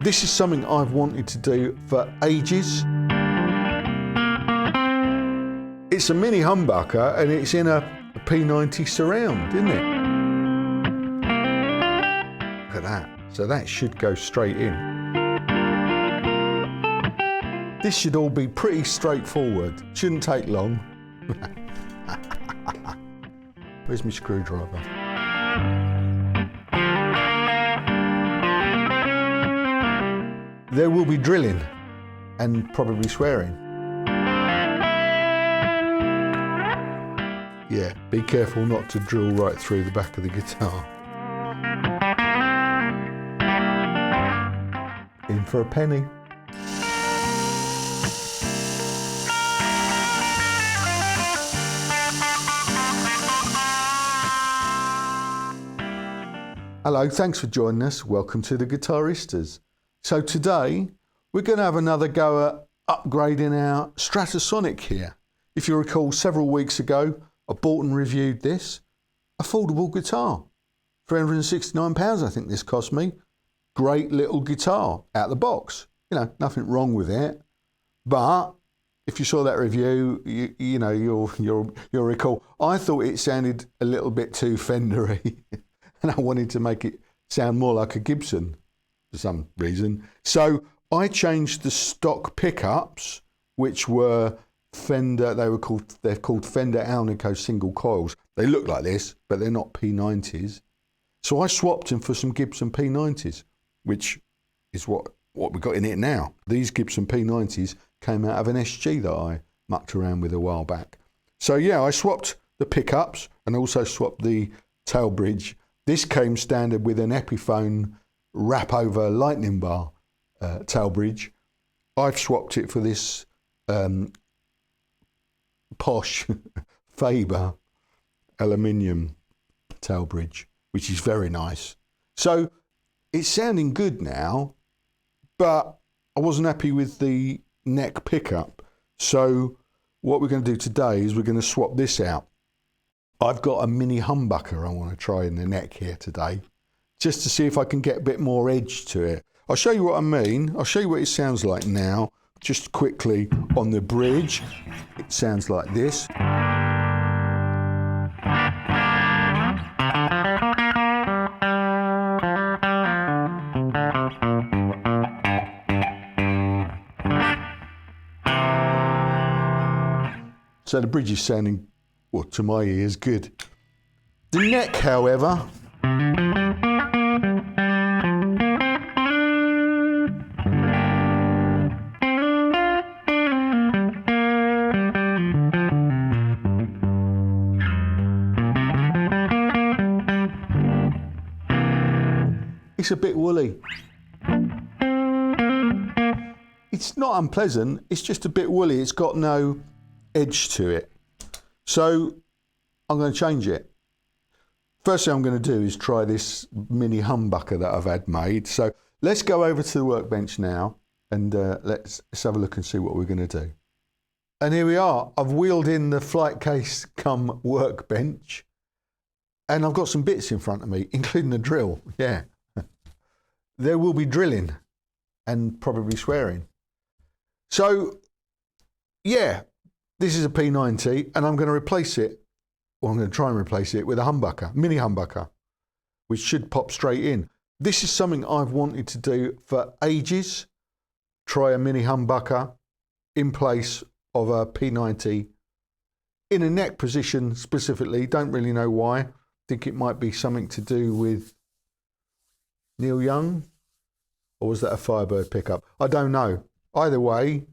This is something I've wanted to do for ages. It's a mini humbucker and it's in a P90 surround, isn't it? Look at that. So that should go straight in. This should all be pretty straightforward. Shouldn't take long. Where's my screwdriver? There will be drilling and probably swearing. Yeah, be careful not to drill right through the back of the guitar. In for a penny. Hello, thanks for joining us. Welcome to the Guitaristas. So today we're going to have another go at upgrading our Stratosonic here. If you recall, several weeks ago I bought and reviewed this affordable guitar. £369 I think this cost me. Great little guitar out the box. You know, nothing wrong with it. But if you saw that review, you'll recall I thought it sounded a little bit too Fendery. And I wanted to make it sound more like a Gibson for some reason. So I changed the stock pickups, which were Fender, they're called Fender Alnico single coils. They look like this, but they're not P90s. So I swapped them for some Gibson P90s, which is what we got in it now. These Gibson P90s came out of an SG that I mucked around with a while back. So yeah, I swapped the pickups and also swapped the tail bridge. This came standard with an Epiphone wrap over lightning bar tail bridge. I've swapped it for this posh Faber aluminium tail bridge, which is very nice. So it's sounding good now, but I wasn't happy with the neck pickup. So what we're going to do today is we're going to swap this out. I've got a mini humbucker I want to try in the neck here today, just to see if I can get a bit more edge to it. I'll show you what I mean. I'll show you what it sounds like now, just quickly on the bridge. It sounds like this. So the bridge is sounding, well, to my ears, good. The neck, however, it's a bit woolly. It's not unpleasant, it's just a bit woolly. It's got no edge to it. So I'm going to change it. First thing I'm going to do is try this mini humbucker that I've had made. So let's go over to the workbench now and let's have a look and see what we're going to do. And here we are. I've wheeled in the flight case cum workbench and I've got some bits in front of me, including a drill. Yeah. There will be drilling and probably swearing. So yeah, this is a P90 and I'm going to replace it, or I'm going to try and replace it with a humbucker, mini humbucker, which should pop straight in. This is something I've wanted to do for ages. Try a mini humbucker in place of a P90 in a neck position specifically. Don't really know why. Think it might be something to do with Neil Young, or was that a Firebird pickup? I don't know. Either way,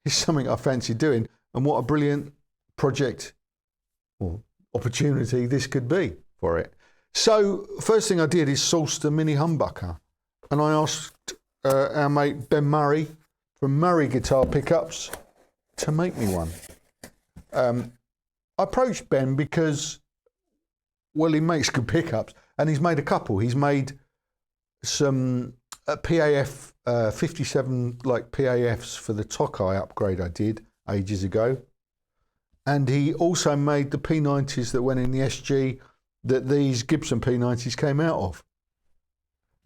it's something I fancy doing, and what a brilliant project or opportunity this could be for it. So first thing I did is source the mini humbucker, and I asked our mate Ben Murray from Murray Guitar Pickups to make me one. I approached Ben because, well, he makes good pickups, and he's made a couple. He's made some PAF 57 like PAFs for the Tokai upgrade I did ages ago, and he also made the P90s that went in the SG that these Gibson P90s came out of.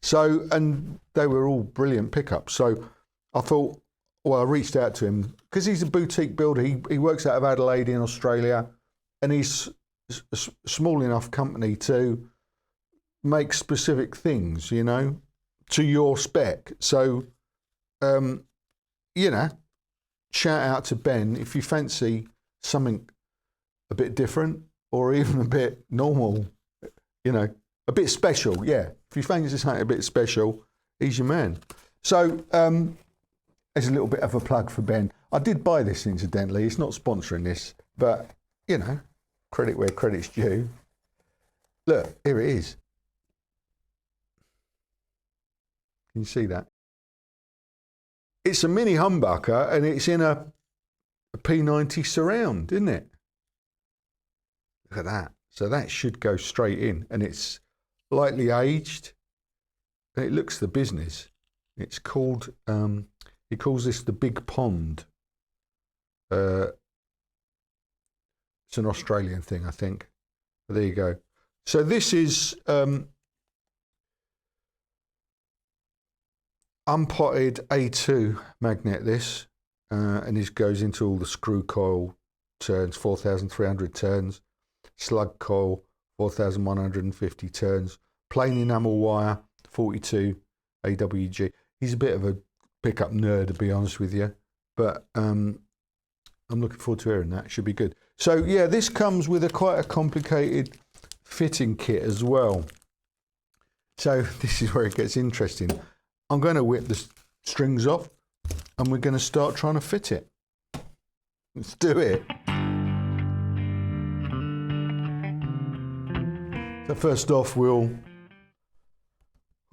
So, and they were all brilliant pickups. So I thought, well, I reached out to him because he's a boutique builder. He works out of Adelaide in Australia, and he's a small enough company to make specific things, you know, to your spec. So, you know, shout out to Ben if you fancy something a bit different or even a bit normal, you know, a bit special. Yeah, if you fancy something a bit special, he's your man. So, there's a little bit of a plug for Ben. I did buy this, incidentally. It's not sponsoring this, but, you know, credit where credit's due. Look, here it is. Can you see that? It's a mini humbucker, and it's in a P90 surround, isn't it? Look at that. So that should go straight in, and it's lightly aged, and it looks the business. It's called... he calls this the Big Pond. It's an Australian thing, I think. But there you go. So this is unpotted A2 magnet, this. And this goes into all the screw coil turns, 4,300 turns. Slug coil, 4,150 turns. Plain enamel wire, 42 AWG. He's a bit of a pickup nerd, to be honest with you, but I'm looking forward to hearing that. Should be good. So yeah, this comes with quite a complicated fitting kit as well. So this is where it gets interesting. I'm going to whip the strings off and we're going to start trying to fit it. Let's do it. So first off, we'll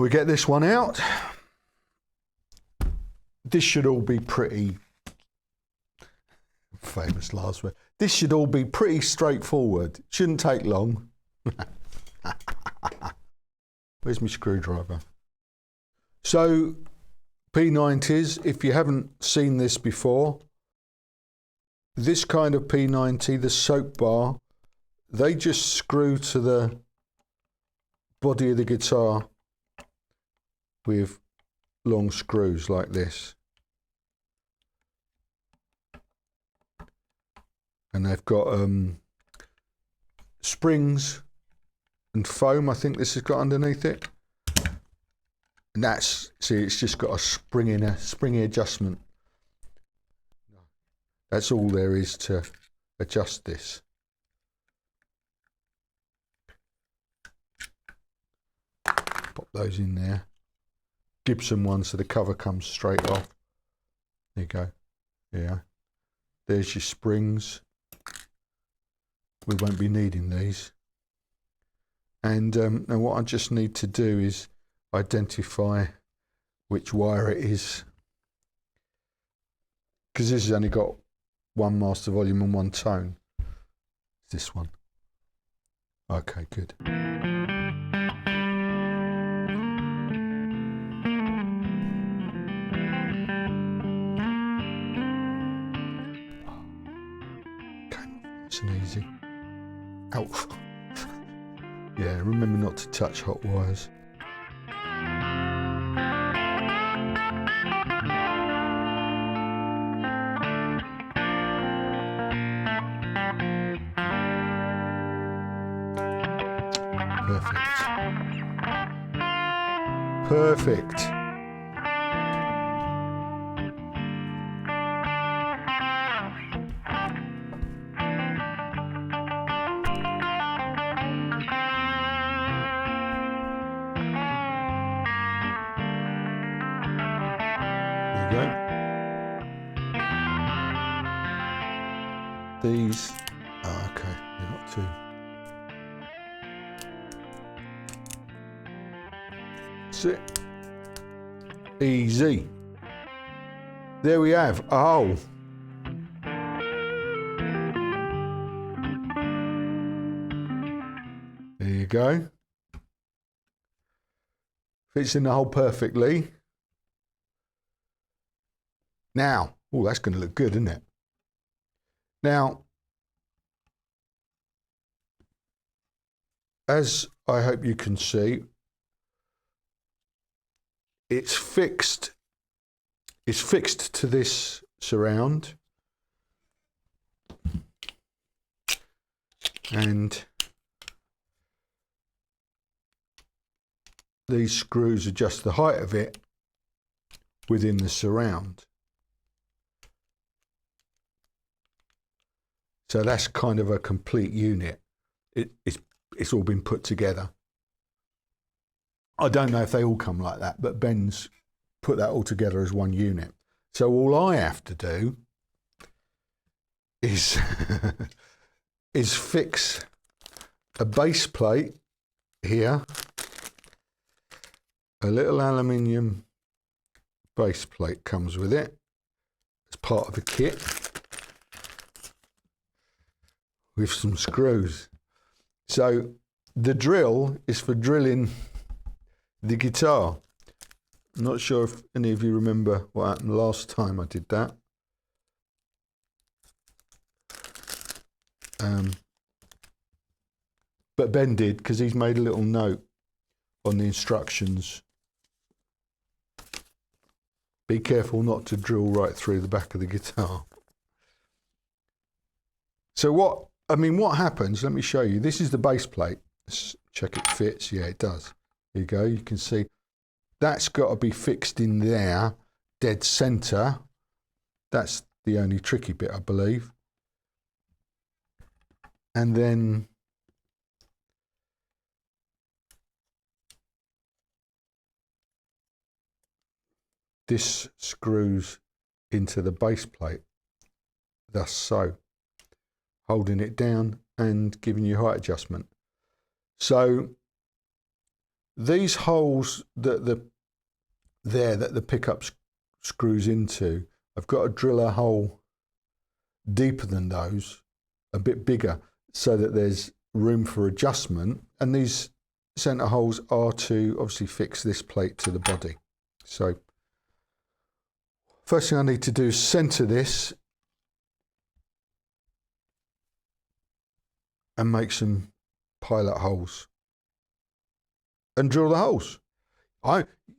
get this one out. This should all be pretty, famous last word, this should all be pretty straightforward. Shouldn't take long. Where's my screwdriver? So, P90s, if you haven't seen this before, this kind of P90, the soap bar, they just screw to the body of the guitar with long screws like this. And they've got springs and foam, I think this has got underneath it. And that's, see, it's just got a springy adjustment. That's all there is to adjust this. Pop those in there. Gibson one, so the cover comes straight off. There you go. Yeah. There's your springs. We won't be needing these. And now what I just need to do is identify which wire it is, because this has only got one master volume and one tone. It's this one. Okay, good. Nice and easy. Ow. Yeah, remember not to touch hot wires. Perfect. There you go. These, oh, okay, they're not too. That's it. Easy. There we have. Oh. There you go. Fits in the hole perfectly. Now, oh, that's going to look good, isn't it? Now, as I hope you can see, it's fixed to this surround, and these screws adjust the height of it within the surround. So that's kind of a complete unit. It's all been put together. I don't know if they all come like that, but Ben's put that all together as one unit. So all I have to do is is fix a base plate here, a little aluminium base plate comes with it as part of the kit, with some screws. So the drill is for drilling the guitar. I'm not sure if any of you remember what happened last time I did that. But Ben did, because he's made a little note on the instructions. Be careful not to drill right through the back of the guitar. So what happens, let me show you. This is the base plate. Let's check it fits. Yeah, it does. Here you go. You can see that's got to be fixed in there, dead center. That's the only tricky bit, I believe. And then this screws into the base plate, thus so, holding it down and giving you height adjustment. So these holes that the pickup screws into, I've got to drill a hole deeper than those, a bit bigger, so that there's room for adjustment. And these center holes are to obviously fix this plate to the body. So first thing I need to do is center this and make some pilot holes and drill the holes.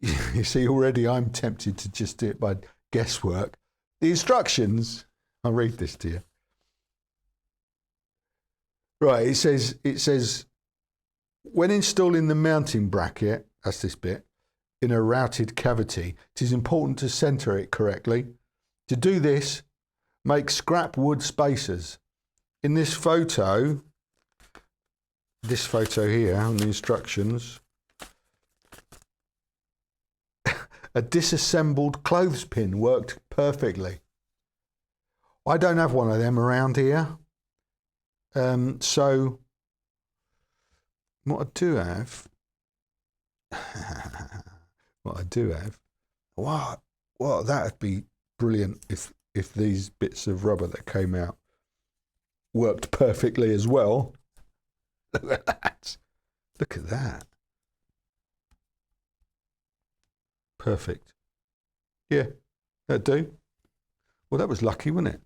You see, already I'm tempted to just do it by guesswork. The instructions, I'll read this to you. Right, it says, when installing the mounting bracket, that's this bit, in a routed cavity, it is important to center it correctly. To do this, make scrap wood spacers. In this photo here on the instructions, a disassembled clothespin worked perfectly. I don't have one of them around here. So what I do have, wow, that'd be brilliant if these bits of rubber that came out worked perfectly as well. Look at that. Look at that. Perfect. Yeah, that'd do. Well, that was lucky, wasn't it?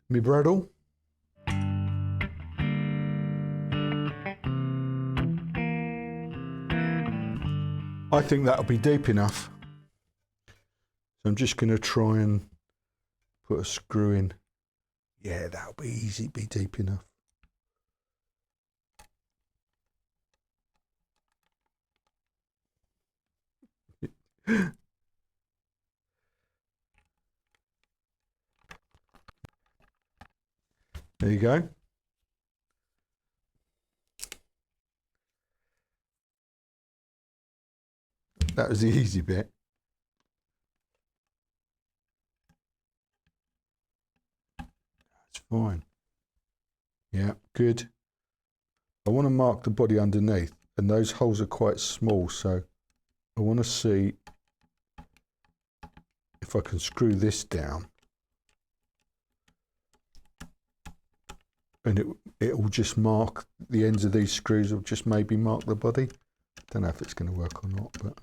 Me Bradle. I think that'll be deep enough. So I'm just going to try and put a screw in. Yeah, that'll be easy, be deep enough. There you go. That was the easy bit. That's fine. Yeah, good. I want to mark the body underneath, and those holes are quite small, so I want to see if I can screw this down. And it will just mark the ends of these screws, will just maybe mark the body. Don't know if it's going to work or not, but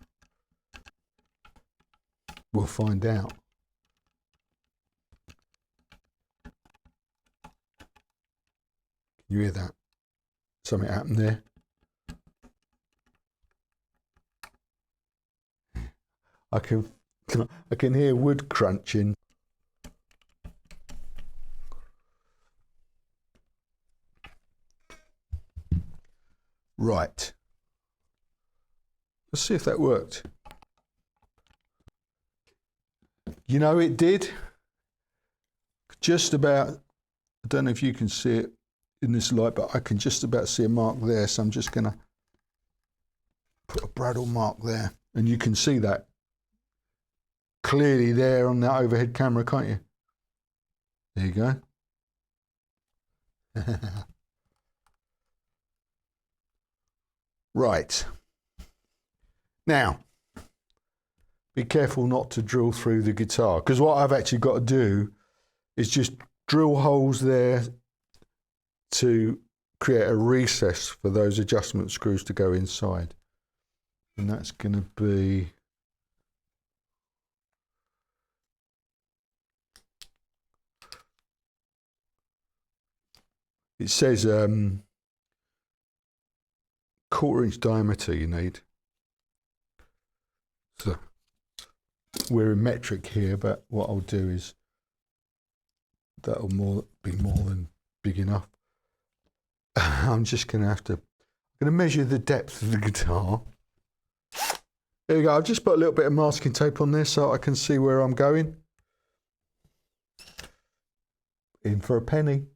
we'll find out. Can you hear that? Something happened there. I can hear wood crunching. Right. Let's see if that worked. You know, it did. Just about, I don't know if you can see it in this light, but I can just about see a mark there. So I'm just going to put a Bradle mark there. And you can see that clearly there on that overhead camera, can't you? There you go. Right. Now, be careful not to drill through the guitar, because what I've actually got to do is just drill holes there to create a recess for those adjustment screws to go inside. And that's going to be it says 1/4 inch diameter you need. So we're in metric here, but what I'll do is that'll be more than big enough. I'm just going to measure the depth of the guitar. There you go. I've just put a little bit of masking tape on there so I can see where I'm going. In for a penny.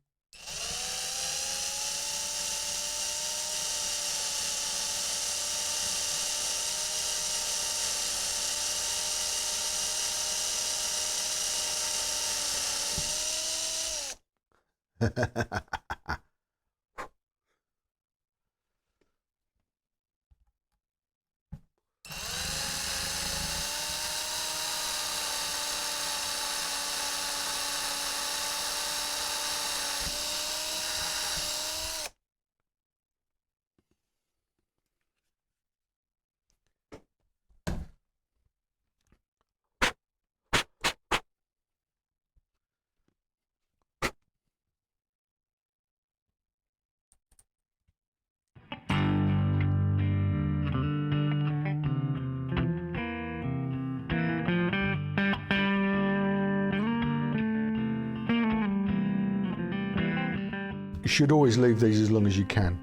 You should always leave these as long as you can.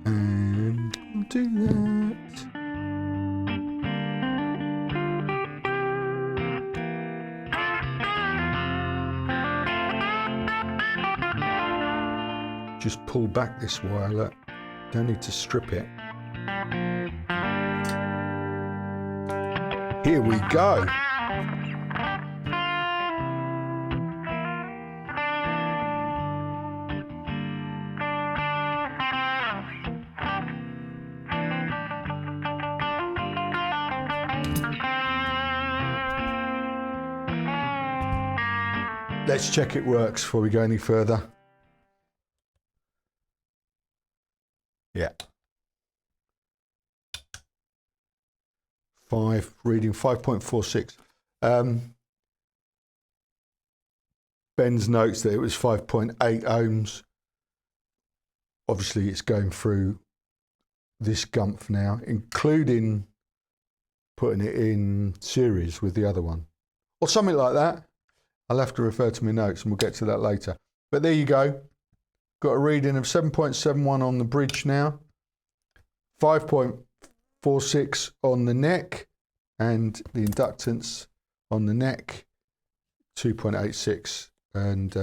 And I'll do that. Just pull back this wire, look. Don't need to strip it. Here we go. Let's check it works before we go any further. Yeah. Reading 5.46. Ben's notes that it was 5.8 ohms. Obviously it's going through this gumph now, including putting it in series with the other one. Or something like that. I'll have to refer to my notes and we'll get to that later. But there you go. Got a reading of 7.71 on the bridge now, 5.46 on the neck, and the inductance on the neck, 2.86. And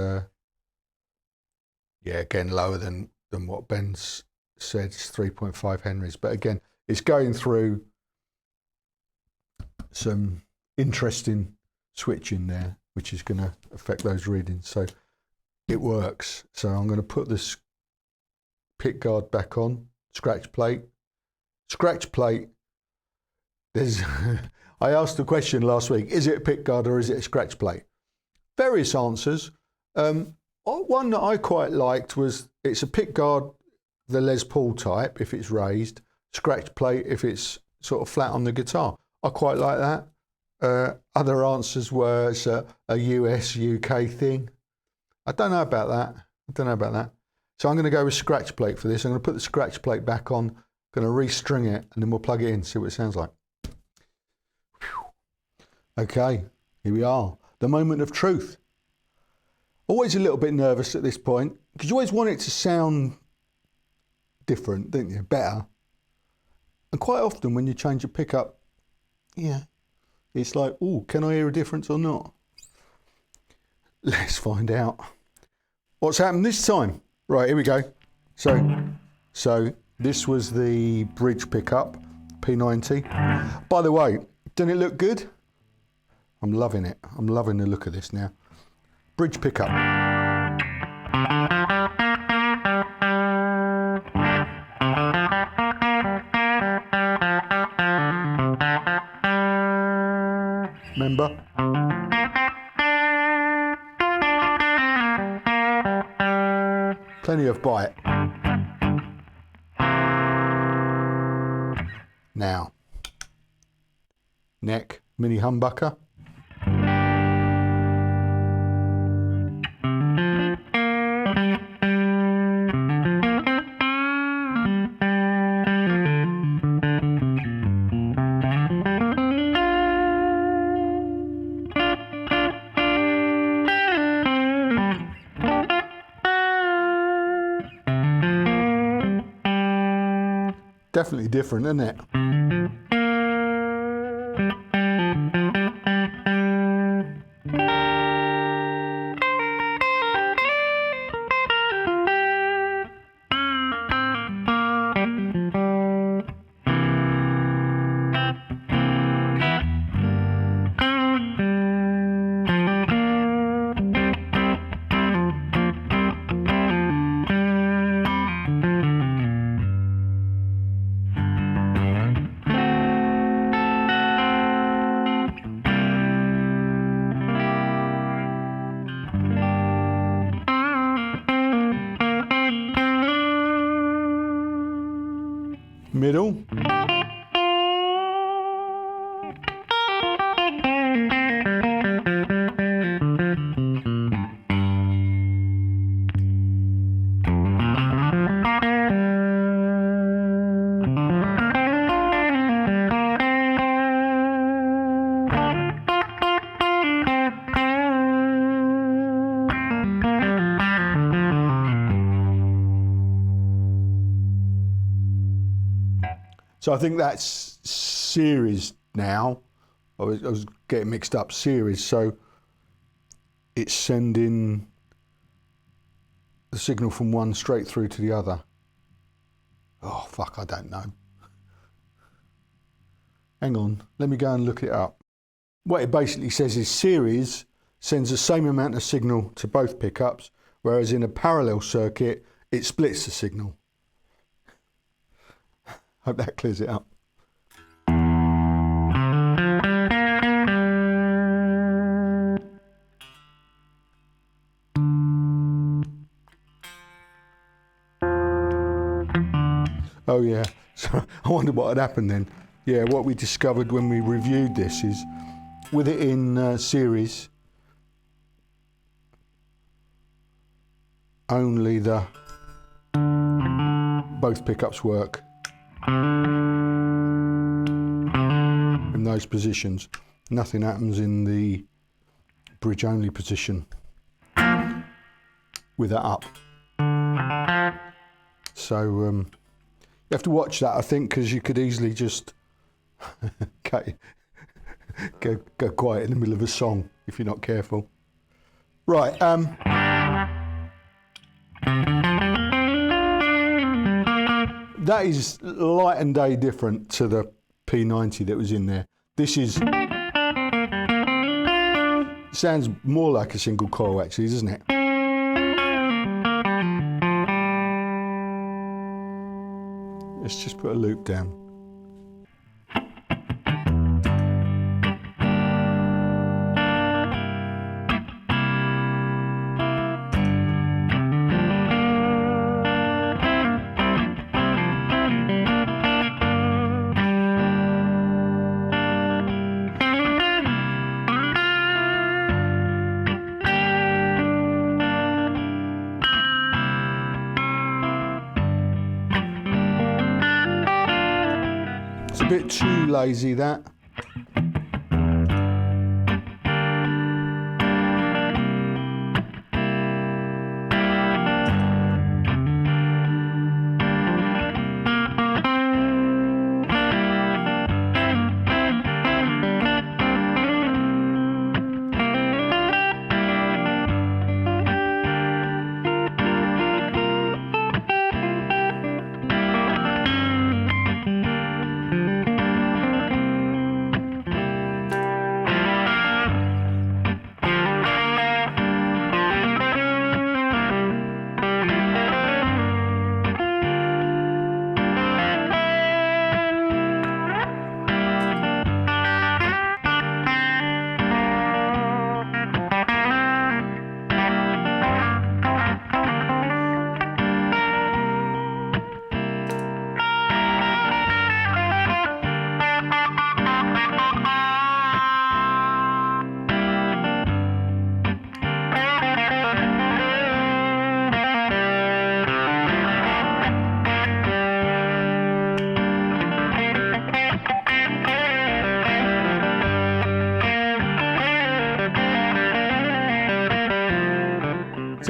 yeah, again, lower than what Ben's said, it's 3.5 Henrys. But again, it's going through some interesting switching there, which is going to affect those readings. So it works. So I'm going to put this pickguard back on, scratch plate. Scratch plate, there's, I asked the question last week, is it a pickguard or is it a scratch plate? Various answers. One that I quite liked was it's a pickguard, the Les Paul type, if it's raised, scratch plate if it's sort of flat on the guitar. I quite like that. Other answers were it's a US, UK thing. I don't know about that. So I'm going to go with scratch plate for this. I'm going to put the scratch plate back on, going to restring it, and then we'll plug it in, see what it sounds like. Whew. Okay, here we are. The moment of truth. Always a little bit nervous at this point, because you always want it to sound different, don't you? Better. And quite often when you change a pickup, yeah, it's like, oh, can I hear a difference or not? Let's find out. What's happened this time? Right, here we go. So this was the bridge pickup, P90. By the way, doesn't it look good? I'm loving it. I'm loving the look of this now. Bridge pickup. Remember? Plenty of bite. Now, neck, mini humbucker. Definitely different, isn't it? Middle. So I think that's series now. I was getting mixed up, series. So it's sending the signal from one straight through to the other. Oh, fuck, I don't know. Hang on, let me go and look it up. What it basically says is series sends the same amount of signal to both pickups, whereas in a parallel circuit, it splits the signal. Hope that clears it up. Oh yeah, so I wonder what had happened then. Yeah, what we discovered when we reviewed this is, with it in series, only both pickups work in those positions. Nothing happens in the bridge only position with that up. So you have to watch that, I think, because you could easily just go quiet in the middle of a song if you're not careful. Right. That is light and day different to the P90 that was in there. This sounds more like a single coil actually, doesn't it? Let's just put a loop down. Bit too lazy, that.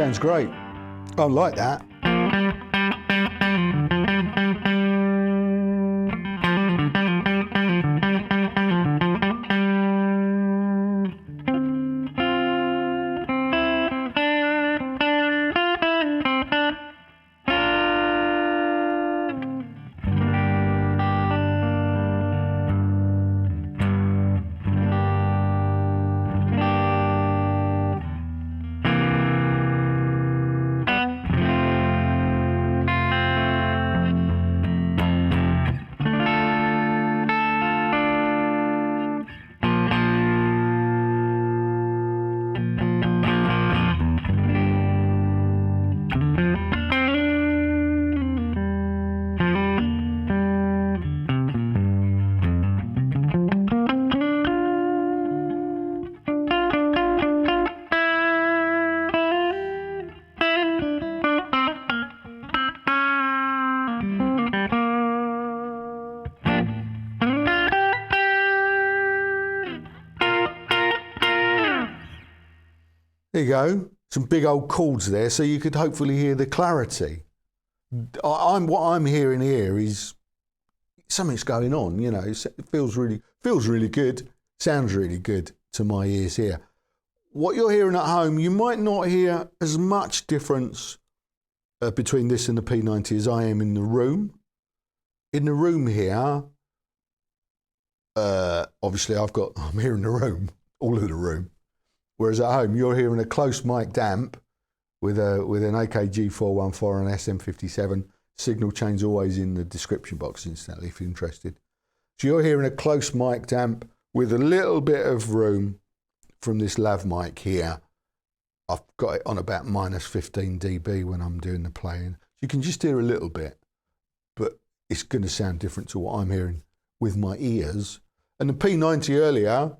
Sounds great. I like that. There you go, some big old chords there, so you could hopefully hear the clarity. What I'm hearing here is something's going on, you know. It feels really good, sounds really good to my ears here. What you're hearing at home, you might not hear as much difference between this and the P90 as I am in the room. In the room here, obviously I'm hearing the room, all of the room. Whereas at home, you're hearing a close mic amp with an AKG 414 and SM57. Signal chain's always in the description box, incidentally, if you're interested. So you're hearing a close mic amp with a little bit of room from this lav mic here. I've got it on about minus 15 dB when I'm doing the playing. You can just hear a little bit, but it's going to sound different to what I'm hearing with my ears. And the P90 earlier,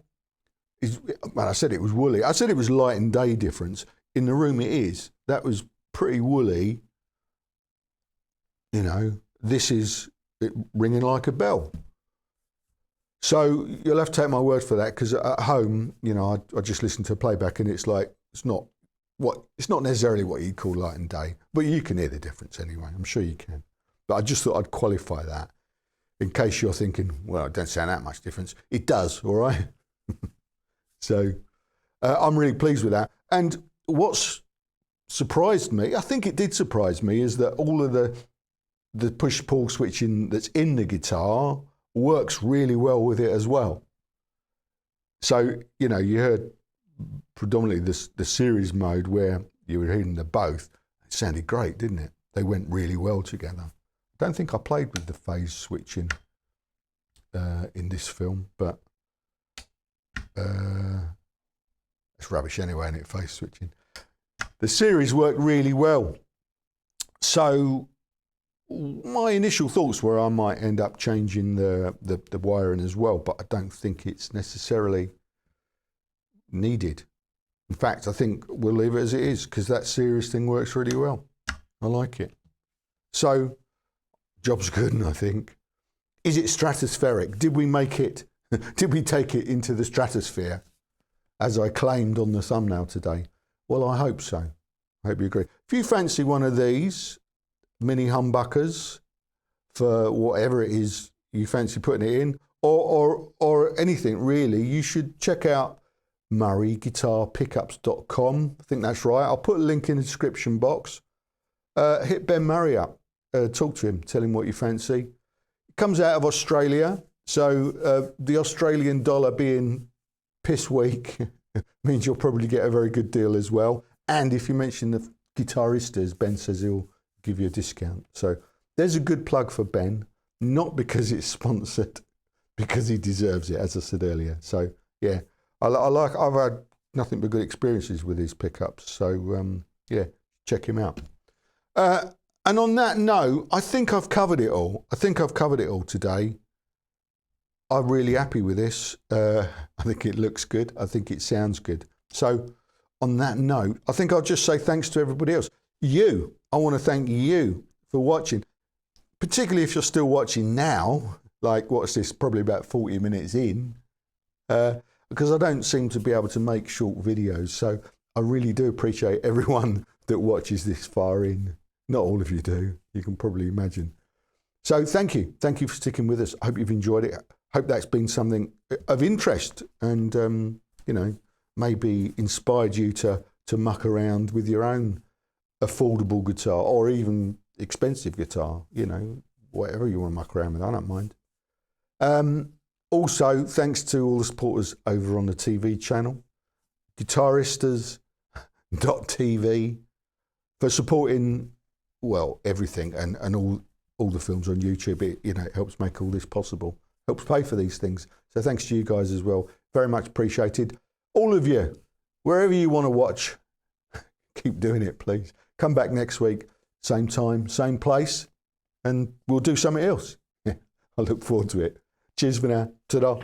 well, I said it was woolly. I said it was light and day difference. In the room it is. That was pretty woolly. You know, this is it ringing like a bell. So you'll have to take my word for that, because at home, you know, I just listen to a playback and it's like, it's not necessarily what you'd call light and day, but you can hear the difference anyway. I'm sure you can. But I just thought I'd qualify that in case you're thinking, well, it don't sound that much difference. It does, all right? So I'm really pleased with that. And what's surprised me, I think it did surprise me, is that all of the push-pull switching that's in the guitar works really well with it as well. So, you know, you heard predominantly the series mode where you were hearing the both. It sounded great, didn't it? They went really well together. I don't think I played with the phase switching in this film, but it's rubbish anyway, isn't it, phase switching? The series worked really well. So my initial thoughts were I might end up changing the wiring as well, but I don't think it's necessarily needed. In fact, I think we'll leave it as it is, because that series thing works really well. I like it. So, job's good, I think. Is it stratospheric? Did we make it? Did we take it into the stratosphere, as I claimed on the thumbnail today? Well, I hope so. I hope you agree. If you fancy one of these mini humbuckers for whatever it is you fancy putting it in, or anything really, you should check out murrayguitarpickups.com. I think that's right. I'll put a link in the description box. Hit Ben Murray up. Talk to him. Tell him what you fancy. It comes out of Australia. So the Australian dollar being piss weak means you'll probably get a very good deal as well. And if you mention the guitaristas, Ben says he'll give you a discount. So there's a good plug for Ben, not because it's sponsored, because he deserves it, as I said earlier. So yeah, I've had nothing but good experiences with his pickups. So yeah, check him out. And on that note, I think I've covered it all. I think I've covered it all today. I'm really happy with this. I think it looks good. I think it sounds good. So on that note, I think I'll just say thanks to everybody else. I want to thank you for watching, particularly if you're still watching now, like what's this, probably about 40 minutes in, because I don't seem to be able to make short videos. So I really do appreciate everyone that watches this far in. Not all of you do, you can probably imagine. So thank you for sticking with us. I hope you've enjoyed it. Hope that's been something of interest and, you know, maybe inspired you to muck around with your own affordable guitar or even expensive guitar, you know, whatever you want to muck around with, I don't mind. Also, thanks to all the supporters over on the TV channel, guitaristas.tv, for supporting, well, everything and all the films on YouTube. It, you know, it helps make all this possible, helps pay for these things. So thanks to you guys as well. Very much appreciated. All of you, wherever you want to watch, keep doing it, please. Come back next week, same time, same place, and we'll do something else. I look forward to it. Cheers for now. Ta-da.